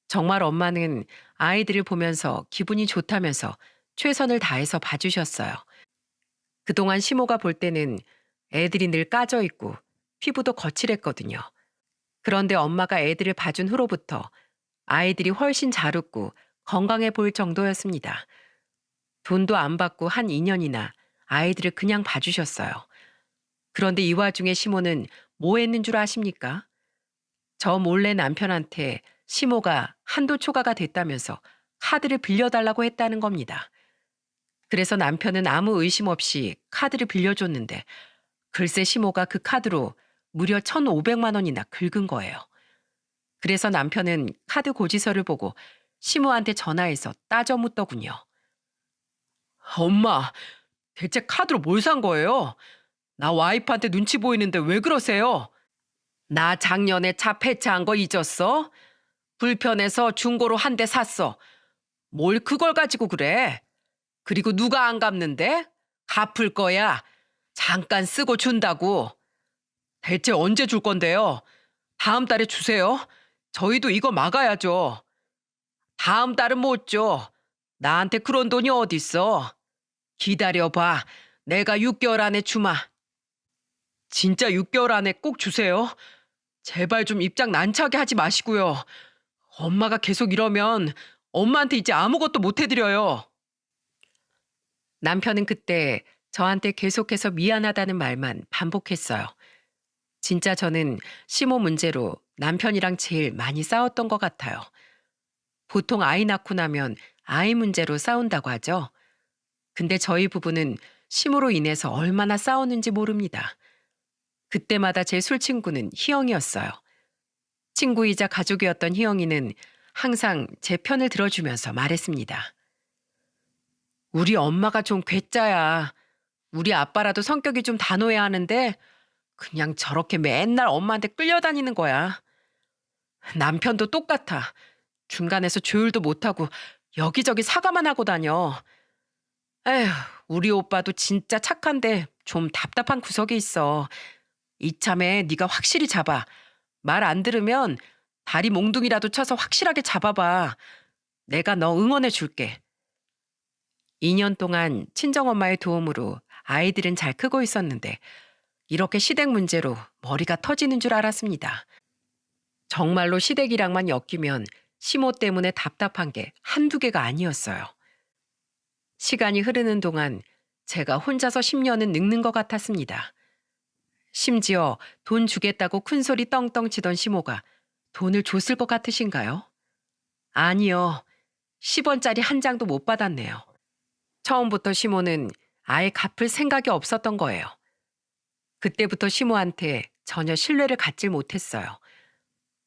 정말 엄마는 아이들을 보면서 기분이 좋다면서 최선을 다해서 봐주셨어요. 그동안 시모가 볼 때는 애들이 늘 까져 있고 피부도 거칠했거든요. 그런데 엄마가 애들을 봐준 후로부터 아이들이 훨씬 잘 웃고 건강해 보일 정도였습니다. 돈도 안 받고 한 2년이나 아이들을 그냥 봐주셨어요. 그런데 이 와중에 시모는 뭐 했는 줄 아십니까? 저 몰래 남편한테 시모가 한도 초과가 됐다면서 카드를 빌려달라고 했다는 겁니다. 그래서 남편은 아무 의심 없이 카드를 빌려줬는데 글쎄 시모가 그 카드로 무려 1,500만 원이나 긁은 거예요. 그래서 남편은 카드 고지서를 보고 시모한테 전화해서 따져 묻더군요. 엄마, 대체 카드로 뭘 산 거예요? 나 와이프한테 눈치 보이는데 왜 그러세요? 나 작년에 차 폐차한 거 잊었어? 불편해서 중고로 한 대 샀어. 뭘 그걸 가지고 그래? 그리고 누가 안 갚는데? 갚을 거야. 잠깐 쓰고 준다고. 대체 언제 줄 건데요? 다음 달에 주세요. 저희도 이거 막아야죠. 다음 달은 못 줘. 나한테 그런 돈이 어딨어. 기다려봐. 내가 6개월 안에 주마. 진짜 6개월 안에 꼭 주세요. 제발 좀 입장 난처하게 하지 마시고요. 엄마가 계속 이러면 엄마한테 이제 아무것도 못 해드려요. 남편은 그때 저한테 계속해서 미안하다는 말만 반복했어요. 진짜 저는 시모 문제로 남편이랑 제일 많이 싸웠던 것 같아요. 보통 아이 낳고 나면 아이 문제로 싸운다고 하죠. 근데 저희 부부는 시모로 인해서 얼마나 싸웠는지 모릅니다. 그때마다 제 술친구는 희영이었어요. 친구이자 가족이었던 희영이는 항상 제 편을 들어주면서 말했습니다. 우리 엄마가 좀 괴짜야. 우리 아빠라도 성격이 좀 단호해야 하는데 그냥 저렇게 맨날 엄마한테 끌려다니는 거야. 남편도 똑같아. 중간에서 조율도 못하고 여기저기 사과만 하고 다녀. 에휴, 우리 오빠도 진짜 착한데 좀 답답한 구석이 있어. 이참에 네가 확실히 잡아. 말 안 들으면 다리 몽둥이라도 쳐서 확실하게 잡아봐. 내가 너 응원해 줄게. 2년 동안 친정엄마의 도움으로 아이들은 잘 크고 있었는데 이렇게 시댁 문제로 머리가 터지는 줄 알았습니다. 정말로 시댁이랑만 엮이면 시모 때문에 답답한 게 한두 개가 아니었어요. 시간이 흐르는 동안 제가 혼자서 10년은 늙는 것 같았습니다. 심지어 돈 주겠다고 큰소리 떵떵 치던 시모가 돈을 줬을 것 같으신가요? 아니요. 10원짜리 한 장도 못 받았네요. 처음부터 시모는 아예 갚을 생각이 없었던 거예요. 그때부터 시모한테 전혀 신뢰를 갖질 못했어요.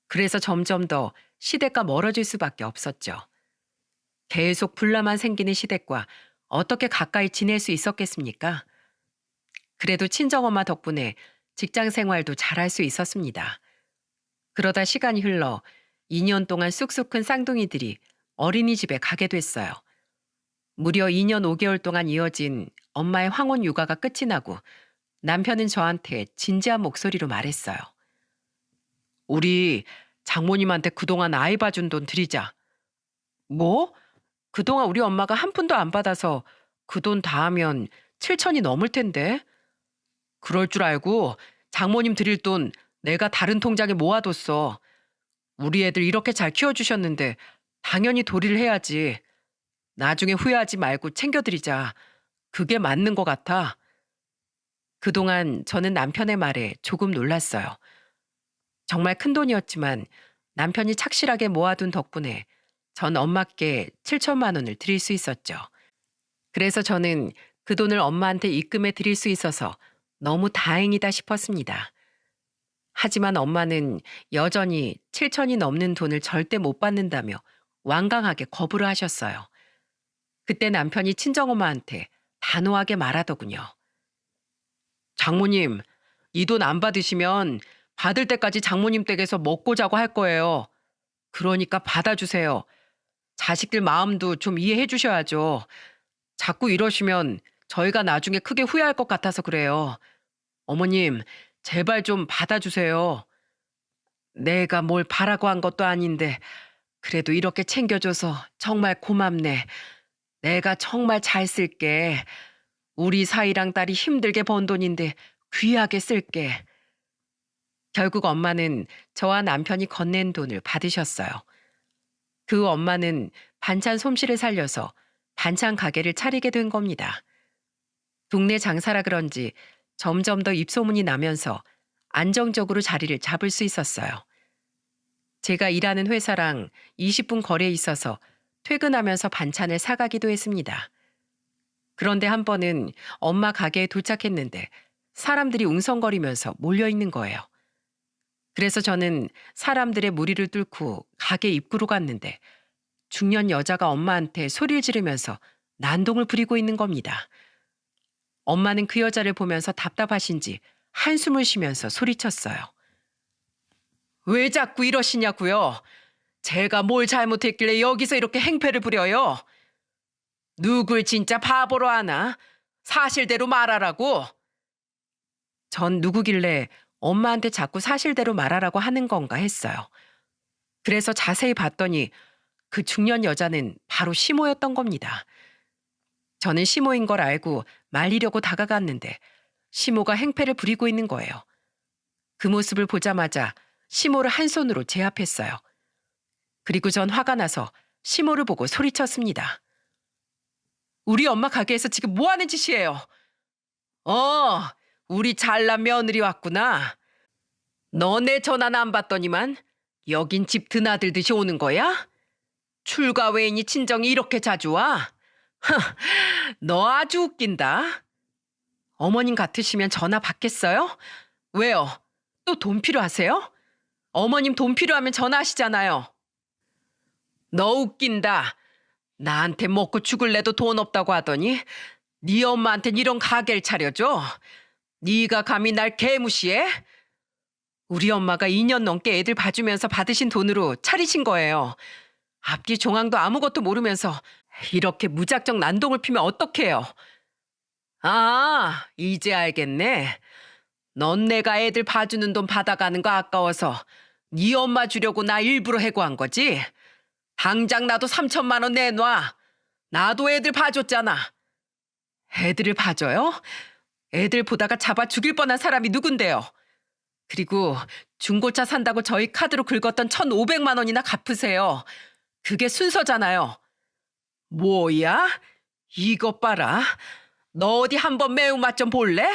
그래서 점점 더 시댁과 멀어질 수밖에 없었죠. 계속 불나만 생기는 시댁과 어떻게 가까이 지낼 수 있었겠습니까? 그래도 친정엄마 덕분에 직장 생활도 잘할 수 있었습니다. 그러다 시간이 흘러 2년 동안 쑥쑥 큰 쌍둥이들이 어린이집에 가게 됐어요. 무려 2년 5개월 동안 이어진 엄마의 황혼 육아가 끝이 나고 남편은 저한테 진지한 목소리로 말했어요. 우리 장모님한테 그동안 아이 봐준 돈 드리자. 뭐? 그동안 우리 엄마가 한 푼도 안 받아서 그 돈 다 하면 7천이 넘을 텐데. 그럴 줄 알고 장모님 드릴 돈 내가 다른 통장에 모아뒀어. 우리 애들 이렇게 잘 키워주셨는데 당연히 도리를 해야지. 나중에 후회하지 말고 챙겨드리자. 그게 맞는 것 같아. 그동안 저는 남편의 말에 조금 놀랐어요. 정말 큰 돈이었지만 남편이 착실하게 모아둔 덕분에 전 엄마께 7천만 원을 드릴 수 있었죠. 그래서 저는 그 돈을 엄마한테 입금해 드릴 수 있어서 너무 다행이다 싶었습니다. 하지만 엄마는 여전히 7천이 넘는 돈을 절대 못 받는다며 완강하게 거부를 하셨어요. 그때 남편이 친정엄마한테 단호하게 말하더군요. 장모님, 이 돈 안 받으시면 받을 때까지 장모님 댁에서 먹고 자고 할 거예요. 그러니까 받아주세요. 자식들 마음도 좀 이해해 주셔야죠. 자꾸 이러시면 저희가 나중에 크게 후회할 것 같아서 그래요. 어머님, 제발 좀 받아주세요. 내가 뭘 바라고 한 것도 아닌데 그래도 이렇게 챙겨줘서 정말 고맙네. 내가 정말 잘 쓸게. 우리 사이랑 딸이 힘들게 번 돈인데 귀하게 쓸게. 결국 엄마는 저와 남편이 건넨 돈을 받으셨어요. 그 엄마는 반찬 솜씨를 살려서 반찬 가게를 차리게 된 겁니다. 동네 장사라 그런지 점점 더 입소문이 나면서 안정적으로 자리를 잡을 수 있었어요. 제가 일하는 회사랑 20분 거리에 있어서 퇴근하면서 반찬을 사가기도 했습니다. 그런데 한 번은 엄마 가게에 도착했는데 사람들이 웅성거리면서 몰려있는 거예요. 그래서 저는 사람들의 무리를 뚫고 가게 입구로 갔는데 중년 여자가 엄마한테 소리를 지르면서 난동을 부리고 있는 겁니다. 엄마는 그 여자를 보면서 답답하신지 한숨을 쉬면서 소리쳤어요. 왜 자꾸 이러시냐고요? 제가 뭘 잘못했길래 여기서 이렇게 행패를 부려요? 누굴 진짜 바보로 하나? 사실대로 말하라고. 전 누구길래 엄마한테 자꾸 사실대로 말하라고 하는 건가 했어요. 그래서 자세히 봤더니 그 중년 여자는 바로 시모였던 겁니다. 저는 시모인 걸 알고 말리려고 다가갔는데 시모가 행패를 부리고 있는 거예요. 그 모습을 보자마자 시모를 한 손으로 제압했어요. 그리고 전 화가 나서 시모를 보고 소리쳤습니다. 우리 엄마 가게에서 지금 뭐 하는 짓이에요? 우리 잘난 며느리 왔구나. 너네 전화는 안 받더니만 여긴 집 드나들듯이 오는 거야? 출가 외인이 친정이 이렇게 자주 와? 너 아주 웃긴다. 어머님 같으시면 전화 받겠어요? 왜요? 또 돈 필요하세요? 어머님 돈 필요하면 전화하시잖아요. 너 웃긴다. 나한테 먹고 죽을래도 돈 없다고 하더니 네 엄마한텐 이런 가게를 차려줘? 네가 감히 날 개무시해? 우리 엄마가 2년 넘게 애들 봐주면서 받으신 돈으로 차리신 거예요. 앞뒤 종황도 아무것도 모르면서 이렇게 무작정 난동을 피면 어떡해요? 아, 이제 알겠네. 넌 내가 애들 봐주는 돈 받아가는 거 아까워서 네 엄마 주려고 나 일부러 해고한 거지? 당장 나도 3천만 원 내놔. 나도 애들 봐줬잖아. 애들을 봐줘요? 애들 보다가 잡아 죽일 뻔한 사람이 누군데요? 그리고 중고차 산다고 저희 카드로 긁었던 1,500만 원이나 갚으세요. 그게 순서잖아요. 뭐야? 이것 봐라. 너 어디 한번 매운맛 좀 볼래?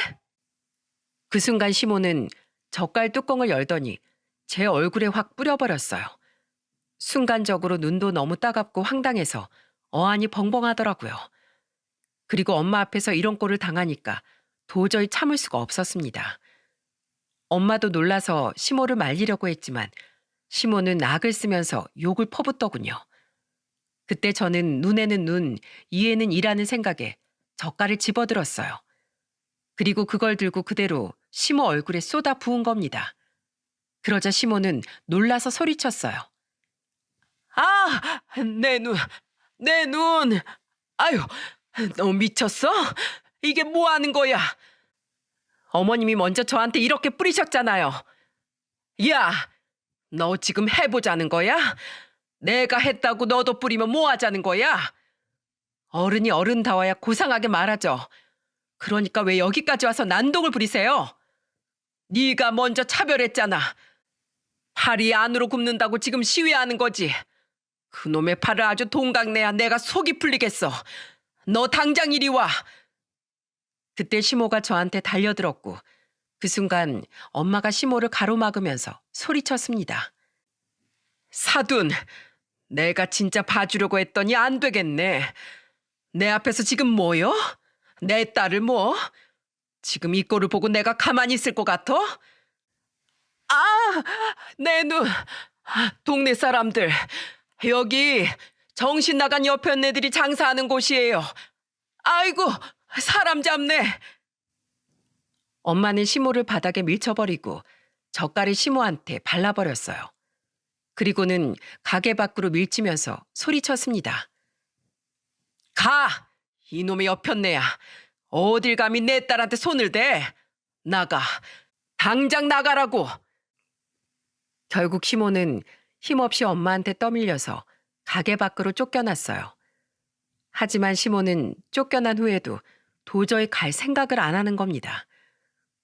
그 순간 시모는 젓갈 뚜껑을 열더니 제 얼굴에 확 뿌려버렸어요. 순간적으로 눈도 너무 따갑고 황당해서 어안이 벙벙하더라고요. 그리고 엄마 앞에서 이런 꼴을 당하니까 도저히 참을 수가 없었습니다. 엄마도 놀라서 시모를 말리려고 했지만 시모는 악을 쓰면서 욕을 퍼붓더군요. 그때 저는 눈에는 눈, 이에는 이라는 생각에 젓갈을 집어들었어요. 그리고 그걸 들고 그대로 시모 얼굴에 쏟아 부은 겁니다. 그러자 시모는 놀라서 소리쳤어요. 아, 내 눈, 내 눈. 아유, 너 미쳤어? 이게 뭐 하는 거야? 어머님이 먼저 저한테 이렇게 뿌리셨잖아요. 야, 너 지금 해보자는 거야? 내가 했다고 너도 뿌리면 뭐 하자는 거야? 어른이 어른다워야 고상하게 말하죠. 그러니까 왜 여기까지 와서 난동을 부리세요? 네가 먼저 차별했잖아. 팔이 안으로 굽는다고 지금 시위하는 거지. 그놈의 팔을 아주 동강내야 내가 속이 풀리겠어. 너 당장 이리 와. 그때 시모가 저한테 달려들었고 그 순간 엄마가 시모를 가로막으면서 소리쳤습니다. 사돈, 내가 진짜 봐주려고 했더니 안 되겠네. 내 앞에서 지금 뭐요? 내 딸을 뭐? 지금 이 꼴을 보고 내가 가만히 있을 것 같아? 아, 내 눈. 동네 사람들, 여기 정신 나간 여편네들이 장사하는 곳이에요. 아이고, 사람 잡네. 엄마는 시모를 바닥에 밀쳐버리고 젓갈을 시모한테 발라버렸어요. 그리고는 가게 밖으로 밀치면서 소리쳤습니다. 가! 이놈의 여편네야. 어딜 감히 내 딸한테 손을 대? 나가. 당장 나가라고. 결국 시모는 힘없이 엄마한테 떠밀려서 가게 밖으로 쫓겨났어요. 하지만 시모는 쫓겨난 후에도 도저히 갈 생각을 안 하는 겁니다.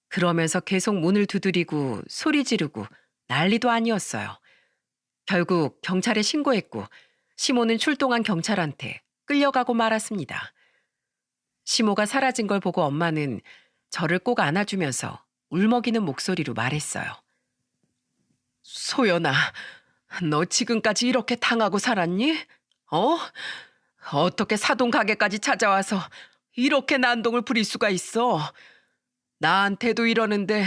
그러면서 계속 문을 두드리고 소리 지르고 난리도 아니었어요. 결국 경찰에 신고했고 시모는 출동한 경찰한테 끌려가고 말았습니다. 시모가 사라진 걸 보고 엄마는 저를 꼭 안아주면서 울먹이는 목소리로 말했어요. 소연아, 너 지금까지 이렇게 당하고 살았니? 어? 어떻게 사돈 가게까지 찾아와서 이렇게 난동을 부릴 수가 있어? 나한테도 이러는데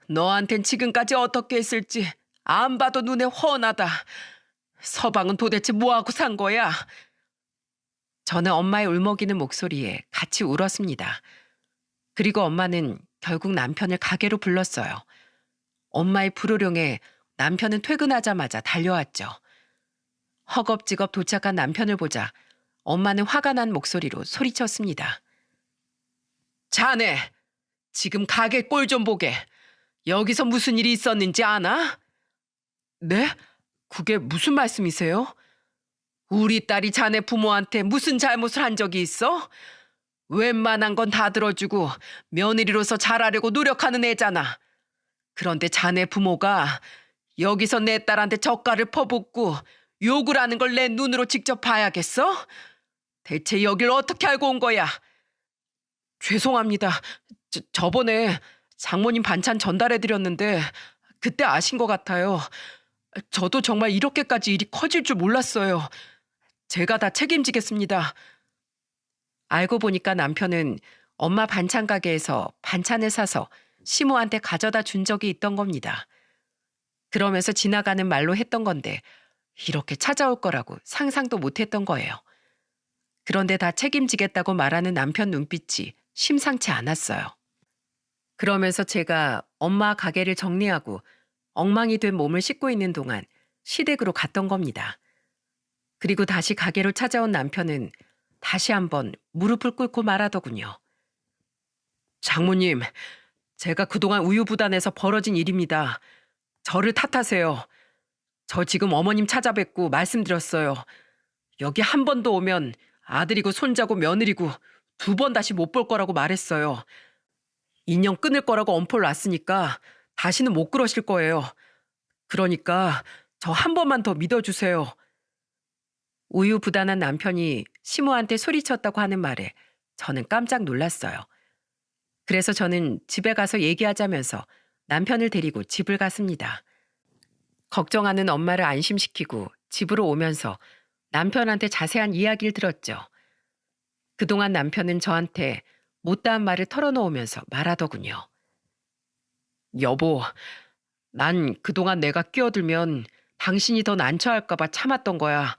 너한텐 지금까지 어떻게 했을지 안 봐도 눈에 훤하다. 서방은 도대체 뭐하고 산 거야? 저는 엄마의 울먹이는 목소리에 같이 울었습니다. 그리고 엄마는 결국 남편을 가게로 불렀어요. 엄마의 불호령에 남편은 퇴근하자마자 달려왔죠. 허겁지겁 도착한 남편을 보자 엄마는 화가 난 목소리로 소리쳤습니다. 자네, 지금 가게 꼴 좀 보게. 여기서 무슨 일이 있었는지 아나? 네? 그게 무슨 말씀이세요? 우리 딸이 자네 부모한테 무슨 잘못을 한 적이 있어? 웬만한 건 다 들어주고 며느리로서 잘하려고 노력하는 애잖아. 그런데 자네 부모가 여기서 내 딸한테 젓갈을 퍼붓고 욕을 하는 걸 내 눈으로 직접 봐야겠어? 대체 여길 어떻게 알고 온 거야? 죄송합니다. 저번에 장모님 반찬 전달해드렸는데 그때 아신 것 같아요. 저도 정말 이렇게까지 일이 커질 줄 몰랐어요. 제가 다 책임지겠습니다. 알고 보니까 남편은 엄마 반찬 가게에서 반찬을 사서 시모한테 가져다 준 적이 있던 겁니다. 그러면서 지나가는 말로 했던 건데 이렇게 찾아올 거라고 상상도 못했던 거예요. 그런데 다 책임지겠다고 말하는 남편 눈빛이 심상치 않았어요. 그러면서 제가 엄마 가게를 정리하고 엉망이 된 몸을 씻고 있는 동안 시댁으로 갔던 겁니다. 그리고 다시 가게로 찾아온 남편은 다시 한번 무릎을 꿇고 말하더군요. 장모님, 제가 그동안 우유부단해서 벌어진 일입니다. 저를 탓하세요. 저 지금 어머님 찾아뵙고 말씀드렸어요. 여기 한 번 더 오면 아들이고 손자고 며느리고 2번 다시 못 볼 거라고 말했어요. 인연 끊을 거라고 엄포를 놨으니까 다시는 못 그러실 거예요. 그러니까 저 한 번만 더 믿어주세요. 우유부단한 남편이 시모한테 소리쳤다고 하는 말에 저는 깜짝 놀랐어요. 그래서 저는 집에 가서 얘기하자면서 남편을 데리고 집을 갔습니다. 걱정하는 엄마를 안심시키고 집으로 오면서 남편한테 자세한 이야기를 들었죠. 그동안 남편은 저한테 못다한 말을 털어놓으면서 말하더군요. 여보, 난 그동안 내가 끼어들면 당신이 더 난처할까 봐 참았던 거야.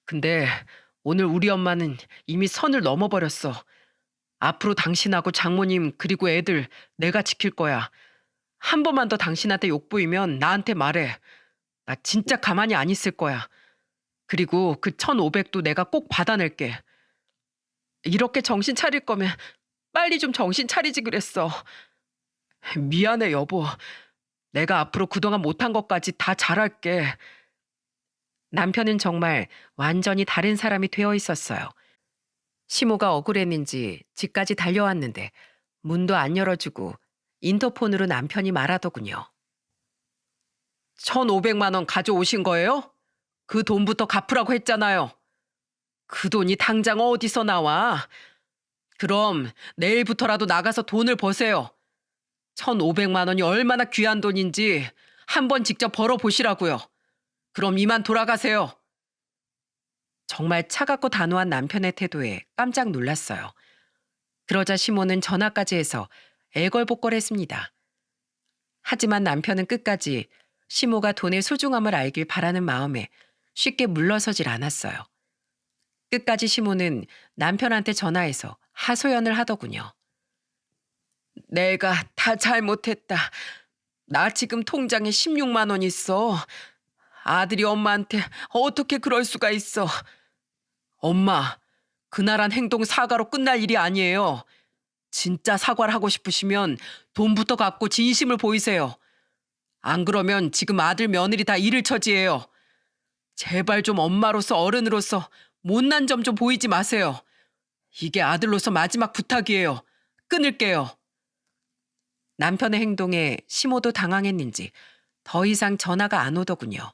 근데 오늘 우리 엄마는 이미 선을 넘어버렸어. 앞으로 당신하고 장모님 그리고 애들 내가 지킬 거야. 한 번만 더 당신한테 욕보이면 나한테 말해. 나 진짜 가만히 안 있을 거야. 그리고 그 1,500도 내가 꼭 받아낼게. 이렇게 정신 차릴 거면 빨리 좀 정신 차리지 그랬어. 미안해 여보. 내가 앞으로 그동안 못한 것까지 다 잘할게. 남편은 정말 완전히 다른 사람이 되어 있었어요. 시모가 억울했는지 집까지 달려왔는데 문도 안 열어주고 인터폰으로 남편이 말하더군요. 1,500만 원 가져오신 거예요? 그 돈부터 갚으라고 했잖아요. 그 돈이 당장 어디서 나와? 그럼 내일부터라도 나가서 돈을 버세요. 1,500만 원이 얼마나 귀한 돈인지 한번 직접 벌어보시라고요. 그럼 이만 돌아가세요. 정말 차갑고 단호한 남편의 태도에 깜짝 놀랐어요. 그러자 시모는 전화까지 해서 애걸복걸했습니다. 하지만 남편은 끝까지 시모가 돈의 소중함을 알길 바라는 마음에 쉽게 물러서질 않았어요. 끝까지 시모는 남편한테 전화해서 하소연을 하더군요. 내가 다 잘못했다. 나 지금 통장에 16만 원 있어. 아들이 엄마한테 어떻게 그럴 수가 있어. 엄마, 그날한 행동 사과로 끝날 일이 아니에요. 진짜 사과를 하고 싶으시면 돈부터 갚고 진심을 보이세요. 안 그러면 지금 아들 며느리 다 잃을 처지예요. 제발 좀 엄마로서 어른으로서 못난 점 좀 보이지 마세요. 이게 아들로서 마지막 부탁이에요. 끊을게요. 남편의 행동에 시모도 당황했는지 더 이상 전화가 안 오더군요.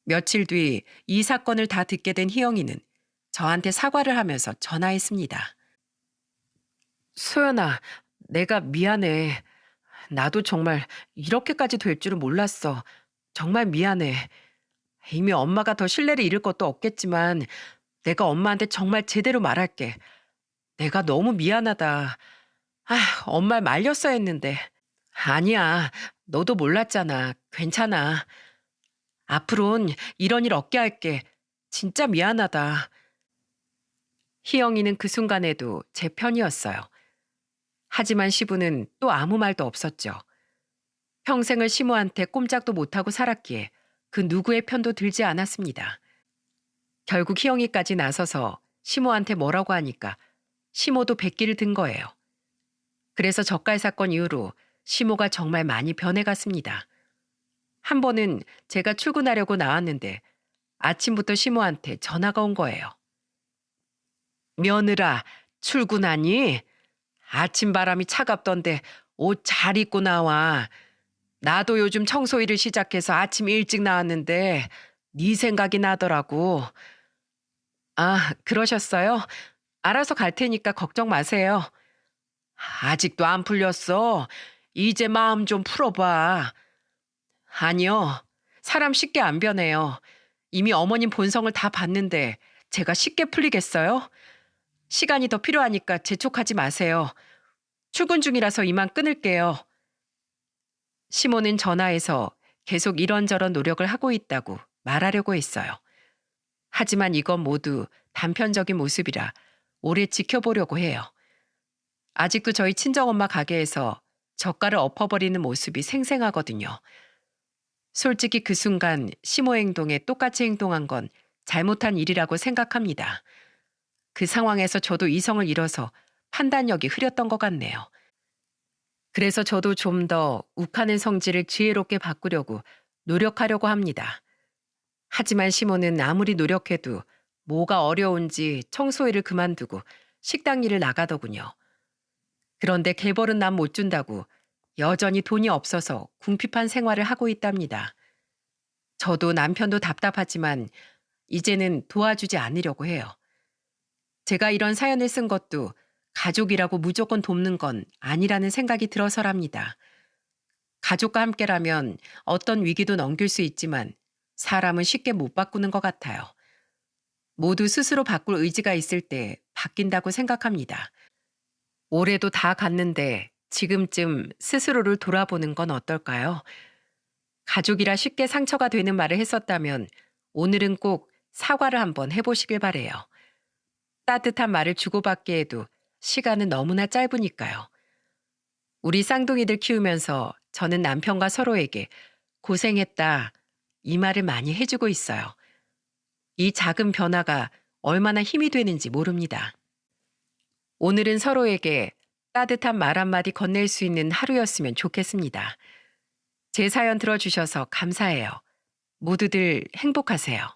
며칠 뒤 이 사건을 다 듣게 된 희영이는 저한테 사과를 하면서 전화했습니다. 소연아, 내가 미안해. 나도 정말 이렇게까지 될 줄은 몰랐어. 정말 미안해. 이미 엄마가 더 신뢰를 잃을 것도 없겠지만 내가 엄마한테 정말 제대로 말할게. 내가 너무 미안하다. 아, 엄마를 말렸어야 했는데. 아니야, 너도 몰랐잖아. 괜찮아. 앞으론 이런 일 없게 할게. 진짜 미안하다. 희영이는 그 순간에도 제 편이었어요. 하지만 시부는 또 아무 말도 없었죠. 평생을 시모한테 꼼짝도 못하고 살았기에 그 누구의 편도 들지 않았습니다. 결국 희영이까지 나서서 시모한테 뭐라고 하니까 시모도 백기를 든 거예요. 그래서 젓갈 사건 이후로 시모가 정말 많이 변해갔습니다. 한 번은 제가 출근하려고 나왔는데 아침부터 시모한테 전화가 온 거예요. 며느라, 출근하니? 아침 바람이 차갑던데 옷 잘 입고 나와. 나도 요즘 청소일을 시작해서 아침 일찍 나왔는데 네 생각이 나더라고. 아, 그러셨어요? 알아서 갈 테니까 걱정 마세요. 아직도 안 풀렸어. 이제 마음 좀 풀어봐. 아니요. 사람 쉽게 안 변해요. 이미 어머님 본성을 다 봤는데 제가 쉽게 풀리겠어요? 시간이 더 필요하니까 재촉하지 마세요. 출근 중이라서 이만 끊을게요. 시모는 전화해서 계속 이런저런 노력을 하고 있다고 말하려고 했어요. 하지만 이건 모두 단편적인 모습이라 오래 지켜보려고 해요. 아직도 저희 친정엄마 가게에서 젓갈을 엎어버리는 모습이 생생하거든요. 솔직히 그 순간 시모 행동에 똑같이 행동한 건 잘못한 일이라고 생각합니다. 그 상황에서 저도 이성을 잃어서 판단력이 흐렸던 것 같네요. 그래서 저도 좀 더 욱하는 성질을 지혜롭게 바꾸려고 노력하려고 합니다. 하지만 시모는 아무리 노력해도 뭐가 어려운지 청소일을 그만두고 식당 일을 나가더군요. 그런데 개벌은 남 못 준다고 여전히 돈이 없어서 궁핍한 생활을 하고 있답니다. 저도 남편도 답답하지만 이제는 도와주지 않으려고 해요. 제가 이런 사연을 쓴 것도 가족이라고 무조건 돕는 건 아니라는 생각이 들어서랍니다. 가족과 함께라면 어떤 위기도 넘길 수 있지만 사람은 쉽게 못 바꾸는 것 같아요. 모두 스스로 바꿀 의지가 있을 때 바뀐다고 생각합니다. 올해도 다 갔는데 지금쯤 스스로를 돌아보는 건 어떨까요? 가족이라 쉽게 상처가 되는 말을 했었다면 오늘은 꼭 사과를 한번 해보시길 바래요. 따뜻한 말을 주고받기에도 시간은 너무나 짧으니까요. 우리 쌍둥이들 키우면서 저는 남편과 서로에게 고생했다 이 말을 많이 해주고 있어요. 이 작은 변화가 얼마나 힘이 되는지 모릅니다. 오늘은 서로에게 따뜻한 말 한마디 건넬 수 있는 하루였으면 좋겠습니다. 제 사연 들어주셔서 감사해요. 모두들 행복하세요.